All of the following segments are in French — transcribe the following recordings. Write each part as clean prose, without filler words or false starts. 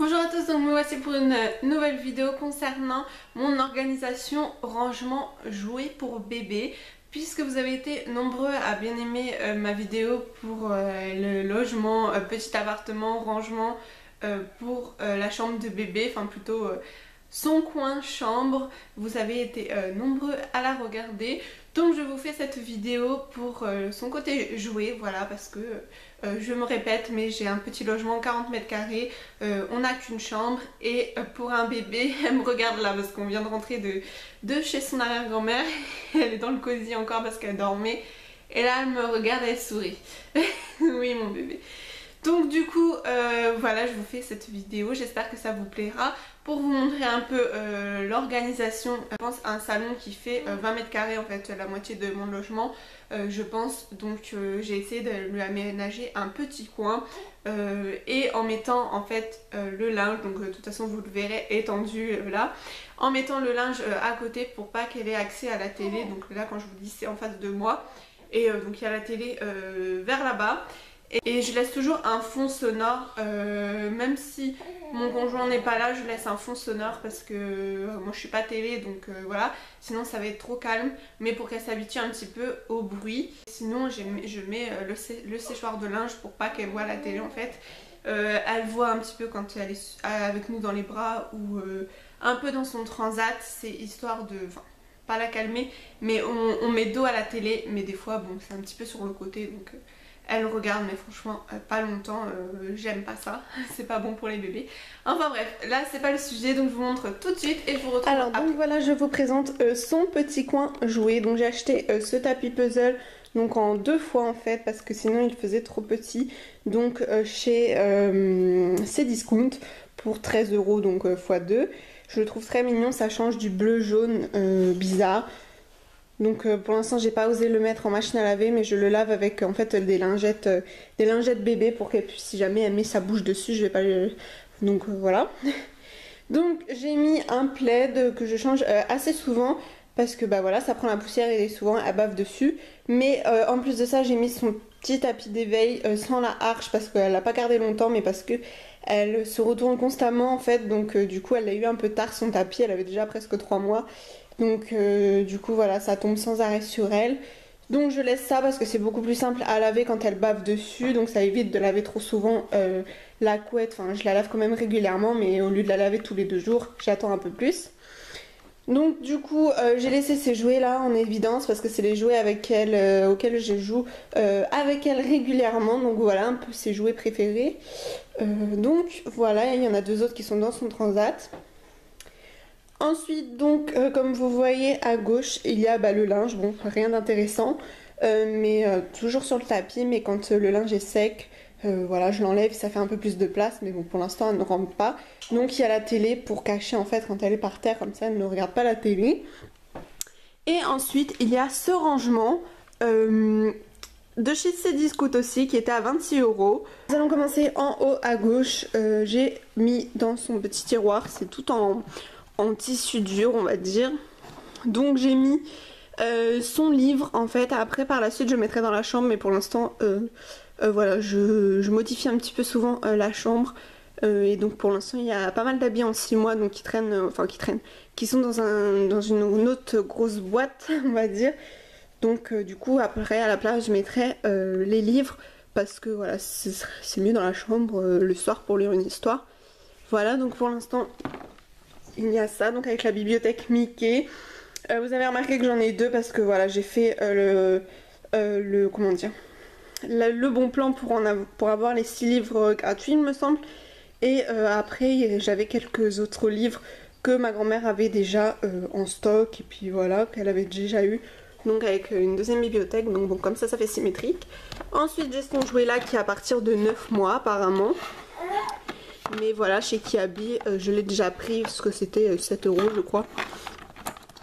Bonjour à tous, donc me voici pour une nouvelle vidéo concernant mon organisation rangement jouets pour bébé. Puisque vous avez été nombreux à bien aimer ma vidéo pour le logement, petit appartement, rangement pour la chambre de bébé, enfin plutôt son coin chambre, vous avez été nombreux à la regarder. Donc je vous fais cette vidéo pour son côté jouet, voilà, parce que je me répète, mais j'ai un petit logement 40 mètres carrés, on n'a qu'une chambre et pour un bébé, elle me regarde là parce qu'on vient de rentrer de chez son arrière-grand-mère, elle est dans le cosy encore parce qu'elle dormait et là elle me regarde et elle sourit. Oui mon bébé. Donc du coup voilà, je vous fais cette vidéo, j'espère que ça vous plaira pour vous montrer un peu l'organisation. Je pense à un salon qui fait 20 mètres carrés en fait, la moitié de mon logement je pense. Donc j'ai essayé de lui aménager un petit coin et en mettant en fait le linge, donc de toute façon vous le verrez étendu là, en mettant le linge à côté pour pas qu'elle ait accès à la télé. Donc là quand je vous dis c'est en face de moi et donc il y a la télé vers là-bas. Et je laisse toujours un fond sonore, même si mon conjoint n'est pas là, je laisse un fond sonore parce que moi je suis pas télé, donc voilà, sinon ça va être trop calme, mais pour qu'elle s'habitue un petit peu au bruit. Sinon je mets le séchoir de linge pour pas qu'elle voit la télé en fait. Elle voit un petit peu quand elle est avec nous dans les bras ou un peu dans son transat, c'est histoire de... Enfin, pas la calmer, mais on met dos à la télé, mais des fois bon c'est un petit peu sur le côté, donc... Elle regarde, mais franchement pas longtemps, j'aime pas ça, c'est pas bon pour les bébés. Enfin bref, là c'est pas le sujet, donc je vous montre tout de suite et je vous retrouve alors après. donc voilà, je vous présente son petit coin jouet. Donc j'ai acheté ce tapis puzzle donc en deux fois en fait, parce que sinon il faisait trop petit. Donc chez Cdiscount pour 13 € donc x2. Je le trouve très mignon, ça change du bleu jaune bizarre. Donc pour l'instant j'ai pas osé le mettre en machine à laver, mais je le lave avec en fait des lingettes bébé pour qu'elle puisse, si jamais elle met sa bouche dessus, je vais pas le... Donc voilà. Donc j'ai mis un plaid que je change assez souvent parce que bah voilà, ça prend la poussière et souvent elle bave dessus. Mais en plus de ça j'ai mis son petit tapis d'éveil sans la arche parce qu'elle l'a pas gardé longtemps, mais parce que elle se retourne constamment en fait. Donc du coup elle a eu un peu tard son tapis, elle avait déjà presque 3 mois. Donc du coup voilà, ça tombe sans arrêt sur elle. Donc je laisse ça parce que c'est beaucoup plus simple à laver quand elle bave dessus. Donc ça évite de laver trop souvent la couette. Enfin je la lave quand même régulièrement, mais au lieu de la laver tous les 2 jours, j'attends un peu plus. Donc du coup j'ai laissé ces jouets là en évidence parce que c'est les jouets avec elle, auxquels je joue avec elle régulièrement. Donc voilà un peu ses jouets préférés. Donc voilà, il y en a 2 autres qui sont dans son transat. Ensuite donc comme vous voyez à gauche il y a le linge, bon rien d'intéressant mais toujours sur le tapis, mais quand le linge est sec voilà je l'enlève, ça fait un peu plus de place, mais bon pour l'instant elle ne rentre pas. Donc il y a la télé pour cacher en fait quand elle est par terre, comme ça elle ne regarde pas la télé. Et ensuite il y a ce rangement de chez Cdiscount aussi qui était à 26 €. Nous allons commencer en haut à gauche, j'ai mis dans son petit tiroir, c'est tout en tissu dur on va dire. Donc j'ai mis son livre en fait. Après par la suite je mettrai dans la chambre, mais pour l'instant voilà je modifie un petit peu souvent la chambre et donc pour l'instant il y a pas mal d'habits en 6 mois donc qui traînent, qui sont dans une autre grosse boîte on va dire. Donc du coup après à la place je mettrai les livres parce que voilà c'est mieux dans la chambre le soir pour lire une histoire. Voilà, donc pour l'instant il y a ça, donc avec la bibliothèque Mickey. Vous avez remarqué que j'en ai 2 parce que voilà j'ai fait comment dire, le bon plan pour avoir les 6 livres gratuits il me semble. Et après j'avais quelques autres livres que ma grand-mère avait déjà en stock et puis voilà qu'elle avait déjà eu. Donc avec une deuxième bibliothèque, donc bon comme ça fait symétrique. Ensuite j'ai son jouet là qui est à partir de 9 mois apparemment. Mais voilà, chez Kiabi, je l'ai déjà pris parce que c'était 7 € je crois.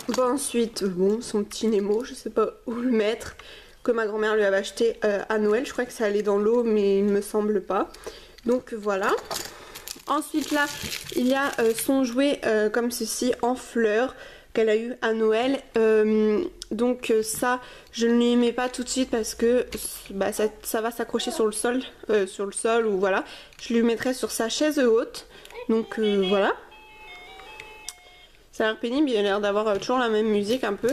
Bon, ensuite, bon, son petit Nemo, je sais pas où le mettre, que ma grand-mère lui avait acheté à Noël. Je crois que ça allait dans l'eau, mais il me semble pas. Donc voilà. Ensuite là, il y a son jouet comme ceci en fleurs. qu'elle a eu à Noël. Donc ça, je ne lui mets pas tout de suite parce que bah, ça va s'accrocher sur le sol ou voilà. Je lui mettrai sur sa chaise haute. Donc voilà. Ça a l'air pénible, il a l'air d'avoir toujours la même musique un peu.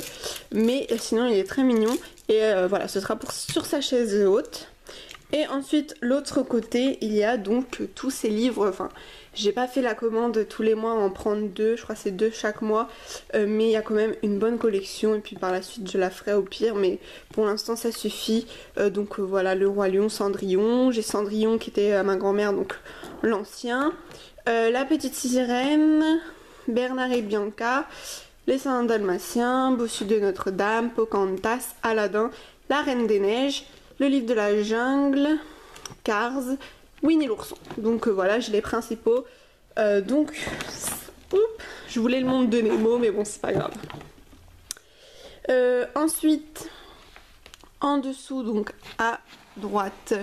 Mais sinon il est très mignon. Et voilà, ce sera sur sa chaise haute. Et ensuite, l'autre côté, il y a donc tous ces livres. Enfin, j'ai pas fait la commande tous les mois en prendre 2, je crois que c'est 2 chaque mois. Mais il y a quand même une bonne collection. Et puis par la suite, je la ferai au pire. Mais pour l'instant, ça suffit. Donc voilà, Le Roi Lion, Cendrillon. J'ai Cendrillon qui était à ma grand-mère, donc l'ancien. La Petite Sirène, Bernard et Bianca, Les 101 Dalmatiens, Bossu de Notre-Dame, Pocahontas, Aladdin, La Reine des Neiges, Le Livre de la Jungle, Cars, Winnie l'ourson. Donc voilà, j'ai les principaux. Donc, je voulais le monde de Nemo, mais bon, c'est pas grave. Ensuite, en dessous, donc à droite,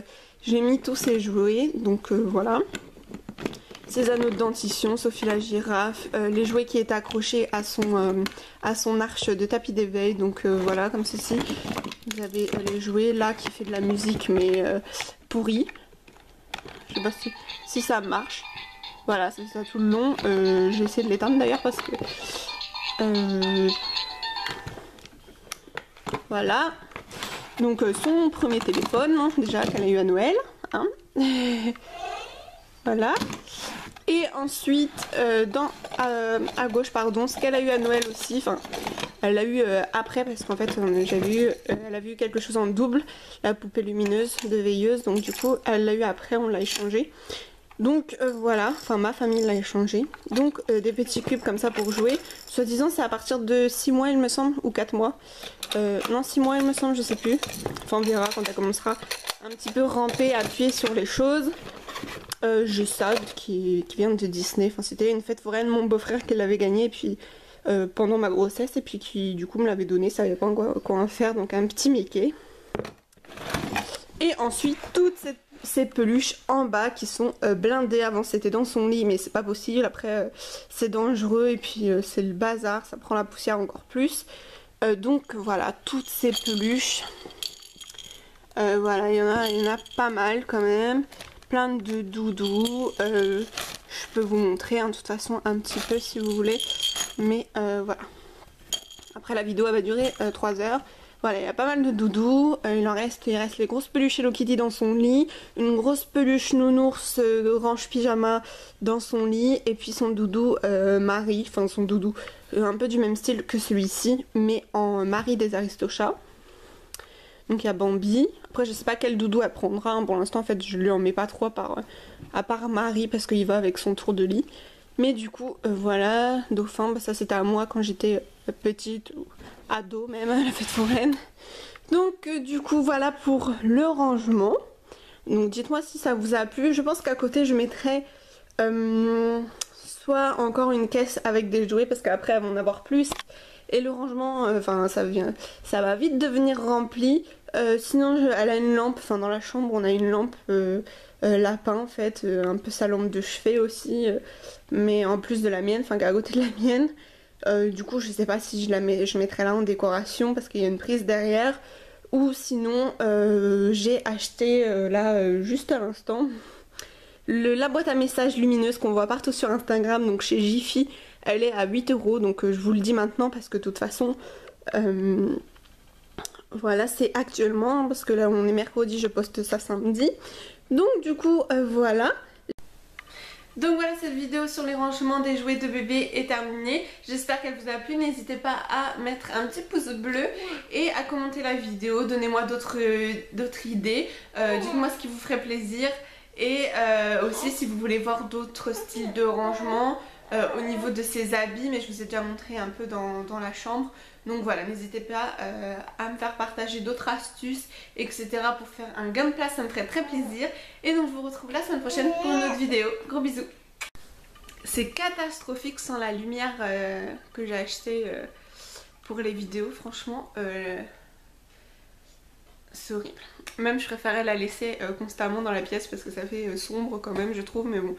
j'ai mis tous ces jouets. Donc voilà. Ces anneaux de dentition, Sophie la girafe, les jouets qui étaient accrochés à son arche de tapis d'éveil. Donc voilà, comme ceci. Vous avez les jouets là qui fait de la musique mais pourrie. Je sais pas si ça marche. Voilà, c'est ça tout le long. J'ai essayé de l'éteindre d'ailleurs parce que... voilà. Donc son premier téléphone, hein, déjà qu'elle a eu à Noël. Hein. Voilà. Et ensuite, à gauche, pardon, ce qu'elle a eu à Noël aussi, enfin, elle l'a eu après parce qu'en fait, elle a vu quelque chose en double, la poupée lumineuse de veilleuse, donc du coup, elle l'a eu après, on l'a échangé. Donc voilà, enfin ma famille l'a échangé. Donc des petits cubes comme ça pour jouer. Soi-disant, c'est à partir de 6 mois, il me semble, ou 4 mois. Non, 6 mois, il me semble, je sais plus. Enfin, on verra quand elle commencera un petit peu ramper, appuyer sur les choses. J'ai ça qui vient de Disney. Enfin, c'était une fête foraine, mon beau-frère qui l'avait gagné et puis pendant ma grossesse et puis qui du coup me l'avait donné, savait pas quoi en faire, donc un petit Mickey. Et ensuite toutes ces peluches en bas qui sont blindées. Avant c'était dans son lit mais c'est pas possible, après c'est dangereux et puis c'est le bazar, ça prend la poussière encore plus. Donc voilà, toutes ces peluches. Voilà, il y en a pas mal quand même. Plein de doudous. Je peux vous montrer hein, de toute façon un petit peu si vous voulez. Mais voilà. Après la vidéo elle va durer 3 heures. Voilà, il y a pas mal de doudous. Il reste les grosses peluches Hello Kitty dans son lit. Une grosse peluche nounours orange pyjama dans son lit. Et puis son doudou Marie. Enfin son doudou un peu du même style que celui-ci. Mais en Marie des Aristochats. Donc il y a Bambi. Après je sais pas quel doudou elle prendra. Hein. Pour l'instant en fait je lui en mets pas trop à part Marie parce qu'il va avec son tour de lit. Mais du coup voilà, Dauphin, bah, ça c'était à moi quand j'étais petite ou ado même à la fête foraine. Donc du coup voilà pour le rangement. Donc dites-moi si ça vous a plu. Je pense qu'à côté je mettrai soit encore une caisse avec des jouets parce qu'après elles vont en avoir plus. Et le rangement, enfin ça va vite devenir rempli. Sinon elle a une lampe, enfin dans la chambre on a une lampe lapin en fait, un peu sa lampe de chevet aussi, mais en plus de la mienne, enfin à côté de la mienne. Du coup je sais pas si je mettrai là en décoration parce qu'il y a une prise derrière. Ou sinon j'ai acheté là juste à l'instant la boîte à messages lumineuse qu'on voit partout sur Instagram, donc chez Jiffy. Elle est à 8 €, donc je vous le dis maintenant parce que de toute façon, voilà, c'est actuellement, parce que là on est mercredi, je poste ça samedi. Donc du coup, voilà. Donc voilà, cette vidéo sur les rangements des jouets de bébé est terminée. J'espère qu'elle vous a plu. N'hésitez pas à mettre un petit pouce bleu et à commenter la vidéo. Donnez-moi d'autres idées. Dites-moi ce qui vous ferait plaisir. Et aussi si vous voulez voir d'autres styles de rangement. Au niveau de ses habits, mais je vous ai déjà montré un peu dans la chambre. Donc voilà, n'hésitez pas à me faire partager d'autres astuces, etc. pour faire un gain de place, ça me ferait très plaisir. Et donc je vous retrouve la semaine prochaine pour une autre vidéo. Gros bisous. C'est catastrophique sans la lumière que j'ai achetée pour les vidéos, franchement. C'est horrible. Même je préférais la laisser constamment dans la pièce parce que ça fait sombre quand même, je trouve, mais bon.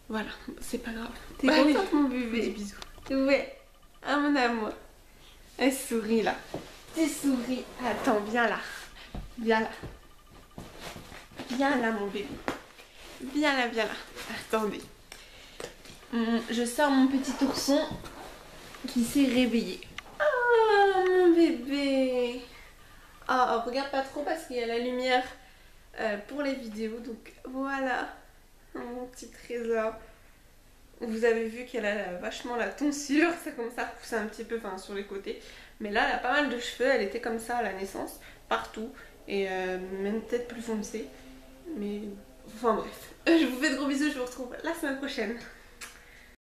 Voilà, c'est pas grave. T'es contente mon bébé? Bisous. Ouais. Ah mon amour. Elle sourit là. Tu souris. Attends, viens là. Viens là. Viens là mon bébé. Viens là, viens là. Attendez. Je sors mon petit ourson qui s'est réveillé. Oh mon bébé. Oh, regarde pas trop parce qu'il y a la lumière pour les vidéos. Donc voilà. Mon petit trésor. Vous avez vu qu'elle a vachement la tonsure. Ça commence à repousser un petit peu sur les côtés. Mais là, elle a pas mal de cheveux. Elle était comme ça à la naissance. Partout. Et même peut-être plus foncée. Mais enfin bref. Je vous fais de gros bisous. Je vous retrouve la semaine prochaine.